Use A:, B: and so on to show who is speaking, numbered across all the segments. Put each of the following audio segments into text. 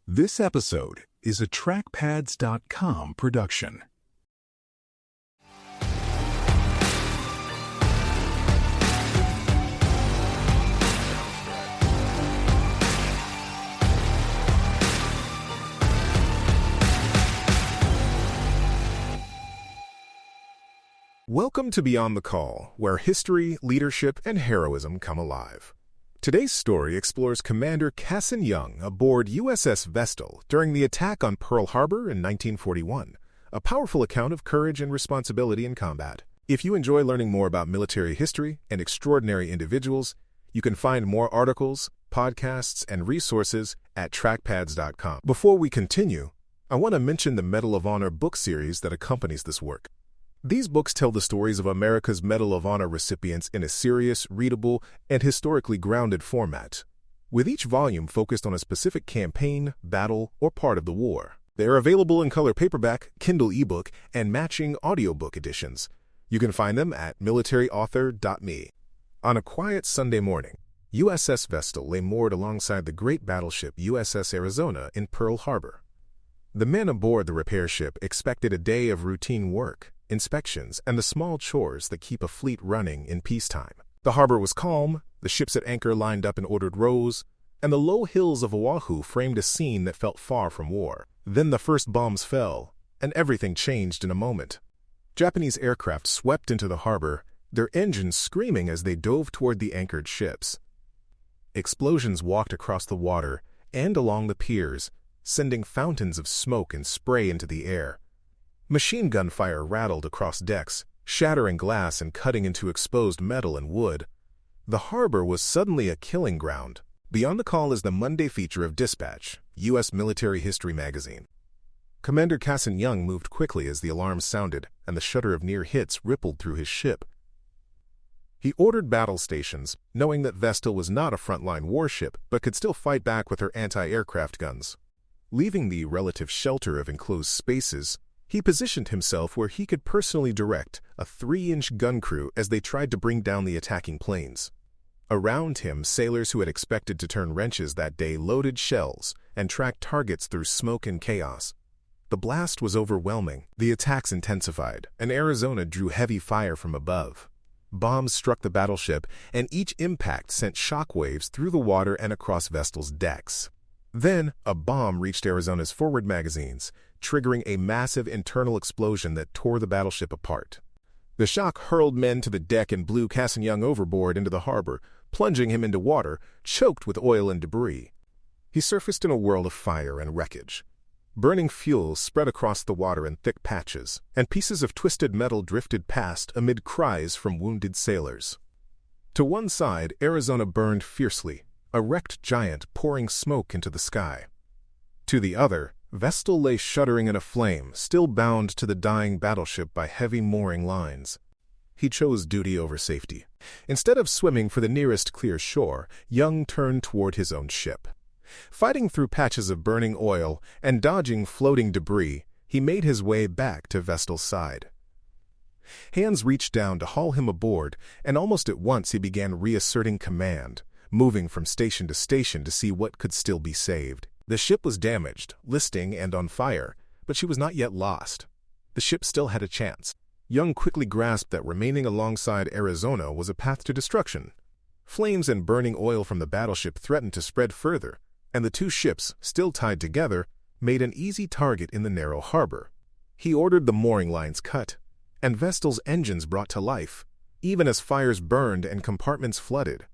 A: This episode is a TrackPads.com production.
B: Welcome to Beyond the Call, where history, leadership, and heroism come alive. Today's story explores Commander Cassin Young aboard USS Vestal during the attack on Pearl Harbor in 1941, a powerful account of courage and responsibility in combat. If you enjoy learning more about military history and extraordinary individuals, you can find more articles, podcasts, and resources at TrackPads.com. Before we continue, I want to mention the Medal of Honor book series that accompanies this work. These books tell the stories of America's Medal of Honor recipients in a serious, readable, and historically grounded format, with each volume focused on a specific campaign, battle, or part of the war. They are available in color paperback, Kindle ebook, and matching audiobook editions. You can find them at militaryauthor.me. On a quiet Sunday morning, USS Vestal lay moored alongside the great battleship USS Arizona in Pearl Harbor. The men aboard the repair ship expected a day of routine work, inspections, and the small chores that keep a fleet running in peacetime. The harbor was calm, the ships at anchor lined up in ordered rows, and the low hills of Oahu framed a scene that felt far from war. Then the first bombs fell, and everything changed in a moment. Japanese aircraft swept into the harbor, their engines screaming as they dove toward the anchored ships. Explosions walked across the water and along the piers, sending fountains of smoke and spray into the air. Machine gun fire rattled across decks, shattering glass and cutting into exposed metal and wood. The harbor was suddenly a killing ground. Beyond the Call is the Monday feature of Dispatch, U.S. military history magazine. Commander Cassin Young moved quickly as the alarm sounded and the shudder of near hits rippled through his ship. He ordered battle stations, knowing that Vestal was not a frontline warship but could still fight back with her anti-aircraft guns. Leaving the relative shelter of enclosed spaces, he positioned himself where he could personally direct a 3-inch gun crew as they tried to bring down the attacking planes. Around him, sailors who had expected to turn wrenches that day loaded shells and tracked targets through smoke and chaos. The blast was overwhelming. The attacks intensified, and Arizona drew heavy fire from above. Bombs struck the battleship, and each impact sent shockwaves through the water and across Vestal's decks. Then, a bomb reached Arizona's forward magazines, triggering a massive internal explosion that tore the battleship apart. The shock hurled men to the deck and blew Cassin Young overboard into the harbor, plunging him into water, choked with oil and debris. He surfaced in a world of fire and wreckage. Burning fuel spread across the water in thick patches, and pieces of twisted metal drifted past amid cries from wounded sailors. To one side, Arizona burned fiercely, a wrecked giant pouring smoke into the sky. To the other, Vestal lay shuddering in a flame, still bound to the dying battleship by heavy mooring lines. He chose duty over safety. Instead of swimming for the nearest clear shore, Young turned toward his own ship. Fighting through patches of burning oil and dodging floating debris, he made his way back to Vestal's side. Hands reached down to haul him aboard, and almost at once he began reasserting command, moving from station to station to see what could still be saved. The ship was damaged, listing and on fire, but she was not yet lost. The ship still had a chance. Young quickly grasped that remaining alongside Arizona was a path to destruction. Flames and burning oil from the battleship threatened to spread further, and the two ships, still tied together, made an easy target in the narrow harbor. He ordered the mooring lines cut, and Vestal's engines brought to life, even as fires burned and compartments flooded.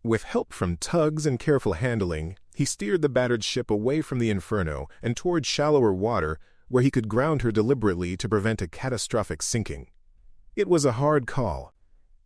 B: With help from tugs and careful handling, he steered the battered ship away from the inferno and toward shallower water where he could ground her deliberately to prevent a catastrophic sinking. It was a hard call.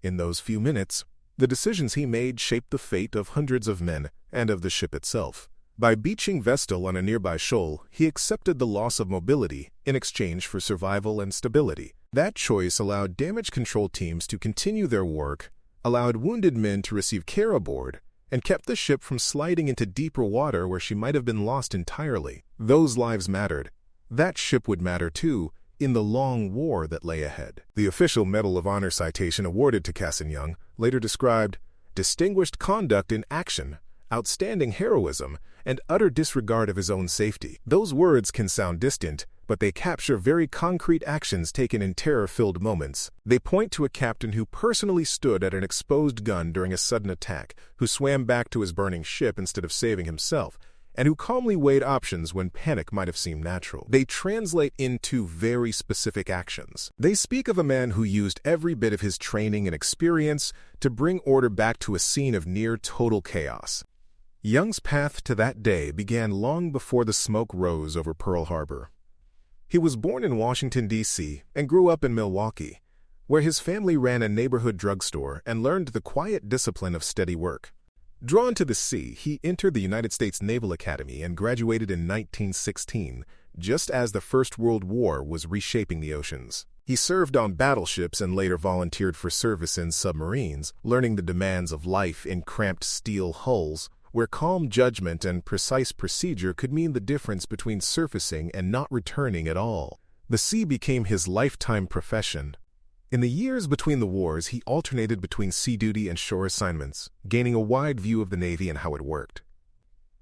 B: In those few minutes, the decisions he made shaped the fate of hundreds of men and of the ship itself. By beaching Vestal on a nearby shoal, he accepted the loss of mobility in exchange for survival and stability. That choice allowed damage control teams to continue their work, allowed wounded men to receive care aboard, and kept the ship from sliding into deeper water where she might have been lost entirely. Those lives mattered. That ship would matter too, in the long war that lay ahead. The official Medal of Honor citation awarded to Cassin Young later described, "Distinguished conduct in action, outstanding heroism, and utter disregard of his own safety. Those words can sound distant, but they capture very concrete actions taken in terror-filled moments. They point to a captain who personally stood at an exposed gun during a sudden attack, who swam back to his burning ship instead of saving himself, and who calmly weighed options when panic might have seemed natural. They translate into very specific actions. They speak of a man who used every bit of his training and experience to bring order back to a scene of near-total chaos. Young's path to that day began long before the smoke rose over Pearl Harbor. He was born in Washington, D.C., and grew up in Milwaukee, where his family ran a neighborhood drugstore and learned the quiet discipline of steady work. Drawn to the sea, he entered the United States Naval Academy and graduated in 1916, just as the First World War was reshaping the oceans. He served on battleships and later volunteered for service in submarines, learning the demands of life in cramped steel hulls, where calm judgment and precise procedure could mean the difference between surfacing and not returning at all. The sea became his lifetime profession. In the years between the wars, he alternated between sea duty and shore assignments, gaining a wide view of the Navy and how it worked.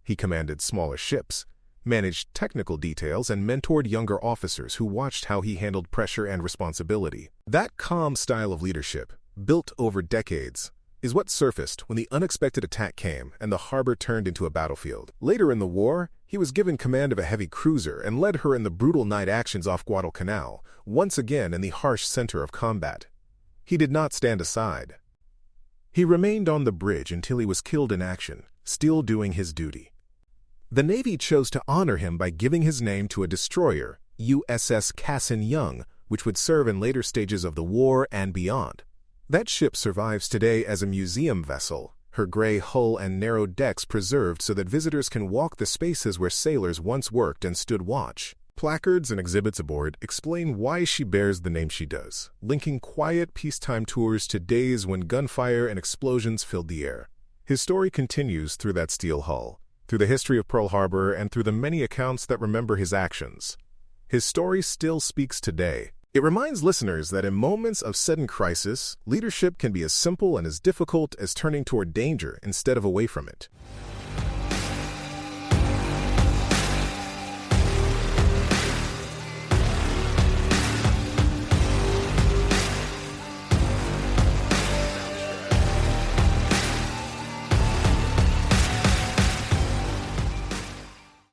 B: He commanded smaller ships, managed technical details, and mentored younger officers who watched how he handled pressure and responsibility. That calm style of leadership, built over decades, is what surfaced when the unexpected attack came and the harbor turned into a battlefield. Later in the war, he was given command of a heavy cruiser and led her in the brutal night actions off Guadalcanal, once again in the harsh center of combat. He did not stand aside. He remained on the bridge until he was killed in action, still doing his duty. The Navy chose to honor him by giving his name to a destroyer, USS Cassin Young, which would serve in later stages of the war and beyond. That ship survives today as a museum vessel, her gray hull and narrow decks preserved so that visitors can walk the spaces where sailors once worked and stood watch. Placards and exhibits aboard explain why she bears the name she does, linking quiet peacetime tours to days when gunfire and explosions filled the air. His story continues through that steel hull, through the history of Pearl Harbor, and through the many accounts that remember his actions. His story still speaks today. It reminds listeners that in moments of sudden crisis, leadership can be as simple and as difficult as turning toward danger instead of away from it.